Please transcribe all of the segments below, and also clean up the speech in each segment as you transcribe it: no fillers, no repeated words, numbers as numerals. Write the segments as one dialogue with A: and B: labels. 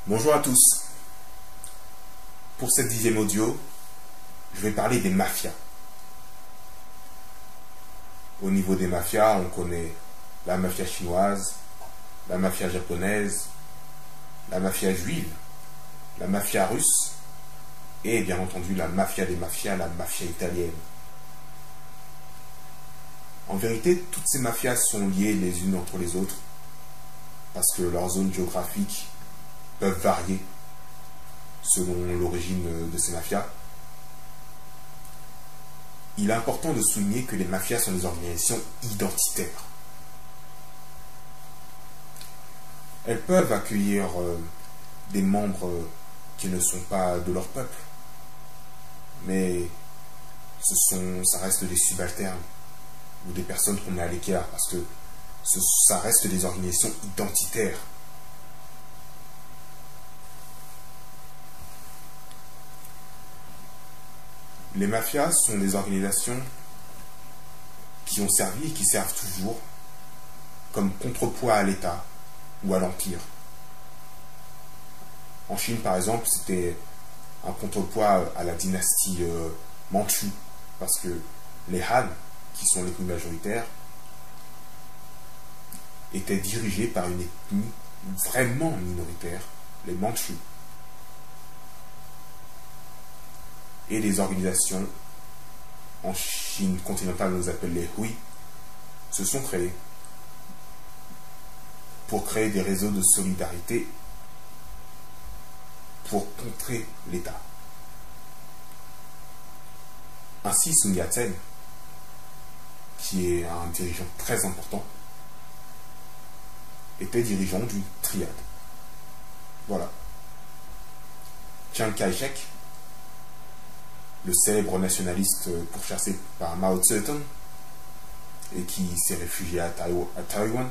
A: Bonjour à tous. Pour cette 10e audio, je vais parler des mafias. Au niveau des mafias, on connaît la mafia chinoise, la mafia japonaise, la mafia juive, la mafia russe et bien entendu la mafia des mafias, la mafia italienne. En vérité, toutes ces mafias sont liées les unes entre les autres parce que leurs zones géographiques peuvent varier selon l'origine de ces mafias. Il est important de souligner que les mafias sont des organisations identitaires. Elles peuvent accueillir des membres qui ne sont pas de leur peuple, mais ça reste des subalternes ou des personnes qu'on met à l'écart parce que ça reste des organisations identitaires. Les mafias sont des organisations qui ont servi et qui servent toujours comme contrepoids à l'État ou à l'Empire. En Chine, par exemple, c'était un contrepoids à la dynastie Mandchoue, parce que les Han, qui sont l'ethnie majoritaire, étaient dirigés par une ethnie vraiment minoritaire, les Mandchous. Et les organisations en Chine continentale, on les appelle les Hui, se sont créées pour créer des réseaux de solidarité pour contrer l'État. Ainsi, Sun Yat-sen, qui est un dirigeant très important, était dirigeant d'une triade. Voilà. Chiang Kai-shek, le célèbre nationaliste pourchassé par Mao Tse-tung et qui s'est réfugié à Taïwan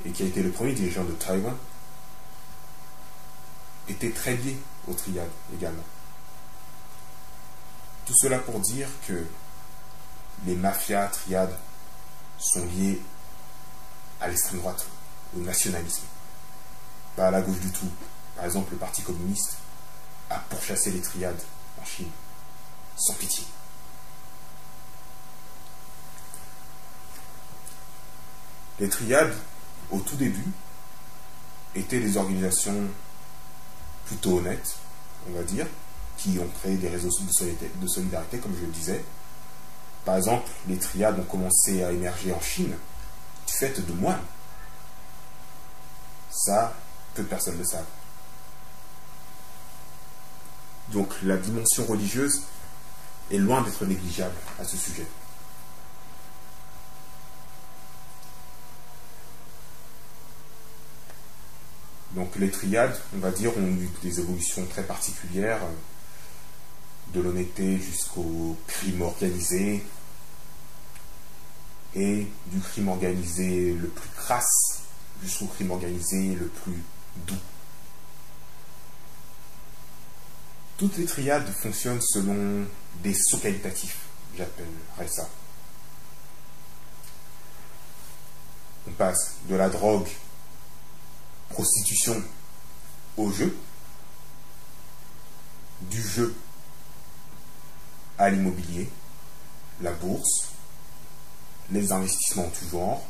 A: et qui a été le premier dirigeant de Taïwan, était très lié aux triades également. Tout cela pour dire que les mafias triades sont liées à l'extrême droite, au nationalisme, pas à la gauche du tout. Par exemple, le Parti communiste a pourchassé les triades en Chine, sans pitié. Les triades, au tout début, étaient des organisations plutôt honnêtes, on va dire, qui ont créé des réseaux de solidarité, comme je le disais. Par exemple, les triades ont commencé à émerger en Chine du fait de moines. Ça, peu de personnes le savent. Donc la dimension religieuse est loin d'être négligeable à ce sujet. Donc les triades, on va dire, ont eu des évolutions très particulières, de l'honnêteté jusqu'au crime organisé, et du crime organisé le plus crasse jusqu'au crime organisé le plus doux. Toutes les triades fonctionnent selon des sauts qualitatifs, j'appellerais ça. On passe de la drogue, prostitution, au jeu, du jeu à l'immobilier, la bourse, les investissements en tout genre,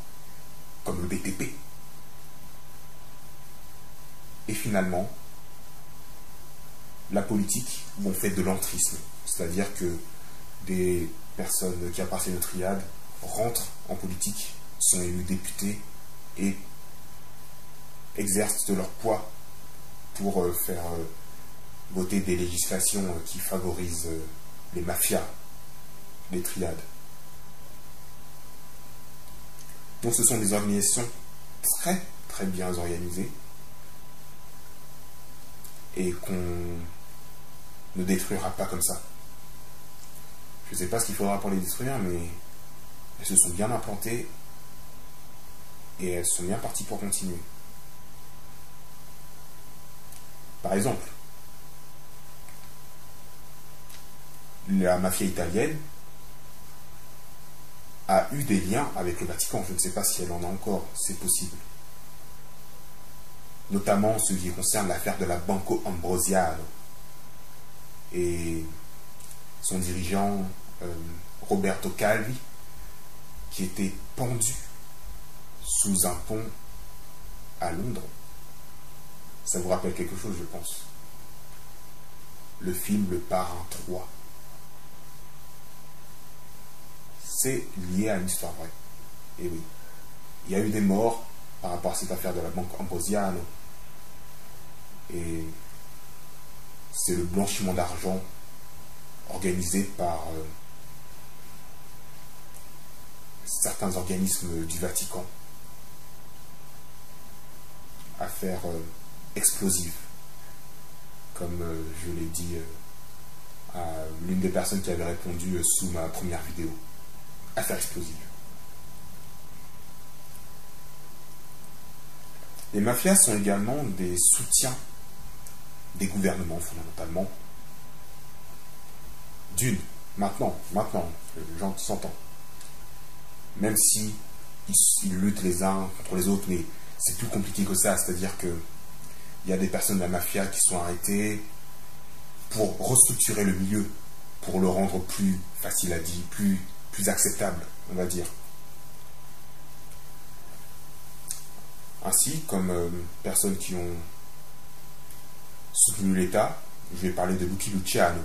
A: comme le BTP, et finalement, la politique où on fait de l'entrisme, c'est-à-dire que des personnes qui appartiennent aux triades rentrent en politique, sont élus députés et exercent de leur poids pour faire voter des législations qui favorisent les mafias, les triades. Donc ce sont des organisations très très bien organisées et qu'on ne détruira pas comme ça. Je ne sais pas ce qu'il faudra pour les détruire, mais elles se sont bien implantées et elles sont bien parties pour continuer. Par exemple, la mafia italienne a eu des liens avec le Vatican. Je ne sais pas si elle en a encore, c'est possible. notamment ce qui concerne l'affaire de la Banco Ambrosiano et son dirigeant Roberto Calvi, qui était pendu sous un pont à Londres. Ça vous rappelle quelque chose, je pense. Le film Le Parrain 3. C'est lié à une histoire vraie. Et oui, il y a eu des morts par rapport à cette affaire de la Banque Ambrosiano. Et c'est le blanchiment d'argent organisé par certains organismes du Vatican. Affaire explosive, comme je l'ai dit à l'une des personnes qui avait répondu sous ma première vidéo. Affaire explosive. Les mafias sont également des soutiens des gouvernements, fondamentalement. Maintenant, les gens s'entendent. Même si ils luttent les uns contre les autres, mais c'est plus compliqué que ça. C'est-à-dire que il y a des personnes de la mafia qui sont arrêtées pour restructurer le milieu, pour le rendre plus facile à dire, plus acceptable, on va dire. Ainsi, comme personnes qui ont soutenu l'État, je vais parler de Lucky Luciano,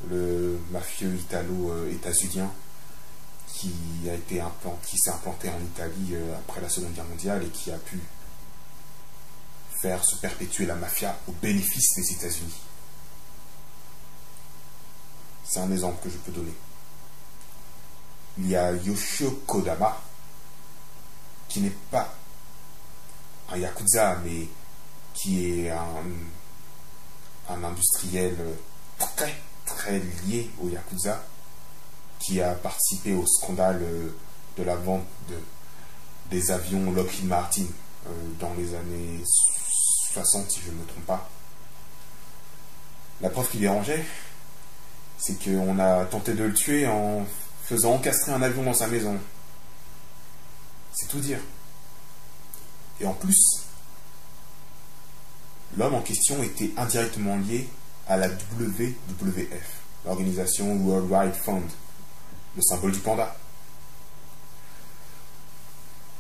A: le mafieux italo-états-unien qui s'est implanté en Italie après la Seconde Guerre mondiale et qui a pu faire se perpétuer la mafia au bénéfice des États-Unis. C'est un exemple que je peux donner. Il y a Yoshio Kodama, qui n'est pas un yakuza, mais qui est un industriel très lié au yakuza, qui a participé au scandale de la vente des avions Lockheed Martin dans les années 60, si je ne me trompe pas. La preuve qui dérangeait, c'est qu'on a tenté de le tuer en faisant encastrer un avion dans sa maison. C'est tout dire. Et en plus, l'homme en question était indirectement lié à la WWF, l'organisation World Wide Fund, le symbole du panda,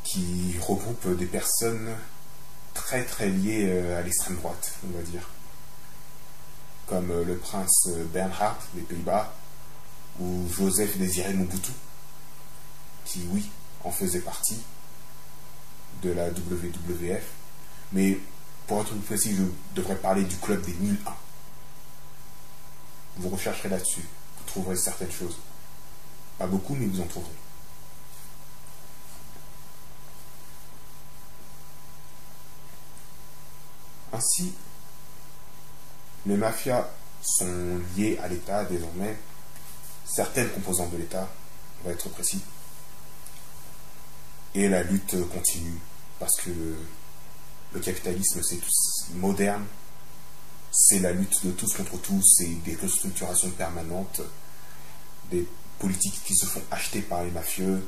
A: qui regroupe des personnes très liées à l'extrême droite, on va dire, comme le prince Bernhard des Pays-Bas ou Joseph Désiré Mobutu, qui, oui, en faisait partie de la WWF, mais pour être plus précis, je devrais parler du club des 1001. Vous rechercherez là-dessus, vous trouverez certaines choses. Pas beaucoup, mais vous en trouverez. Ainsi, les mafias sont liées à l'État désormais, certaines composantes de l'État, on va être précis, et la lutte continue, parce que le capitalisme, c'est moderne, c'est la lutte de tous contre tous, c'est des restructurations permanentes, des politiques qui se font acheter par les mafieux,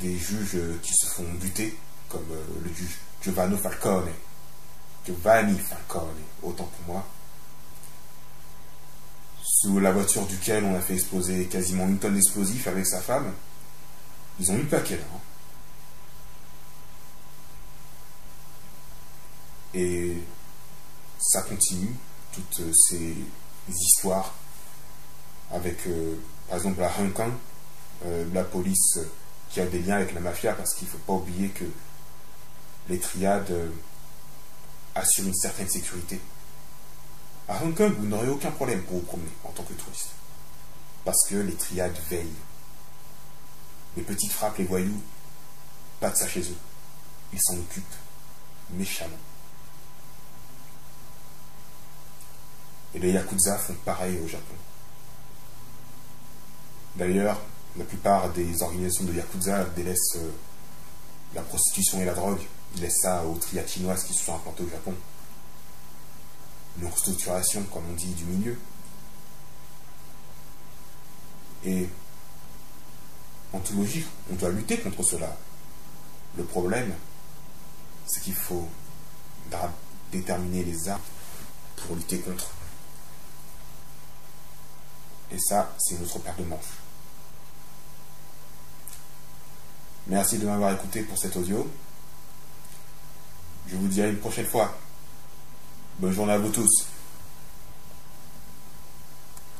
A: des juges qui se font buter, comme le juge Giovanni Falcone, autant pour moi, sous la voiture duquel on a fait exploser quasiment une tonne d'explosifs avec sa femme. Ils ont eu le paquet là. Et ça continue, toutes ces histoires, avec, par exemple, à Hong Kong, la police qui a des liens avec la mafia, parce qu'il ne faut pas oublier que les triades assurent une certaine sécurité. À Hong Kong, vous n'aurez aucun problème pour vous promener en tant que touriste, parce que les triades veillent. Les petites frappes, les voyous, pas de ça chez eux. Ils s'en occupent méchamment. Et les Yakuza font pareil au Japon. D'ailleurs, la plupart des organisations de Yakuza délaissent la prostitution et la drogue. Ils laissent ça aux triades chinoises qui se sont implantées au Japon. Une restructuration, comme on dit, du milieu. Et en toute logique, on doit lutter contre cela. Le problème, c'est qu'il faut déterminer les armes pour lutter contre. Et ça, c'est une autre paire de manches. Merci de m'avoir écouté pour cet audio. Je vous dis à une prochaine fois. Bonne journée à vous tous.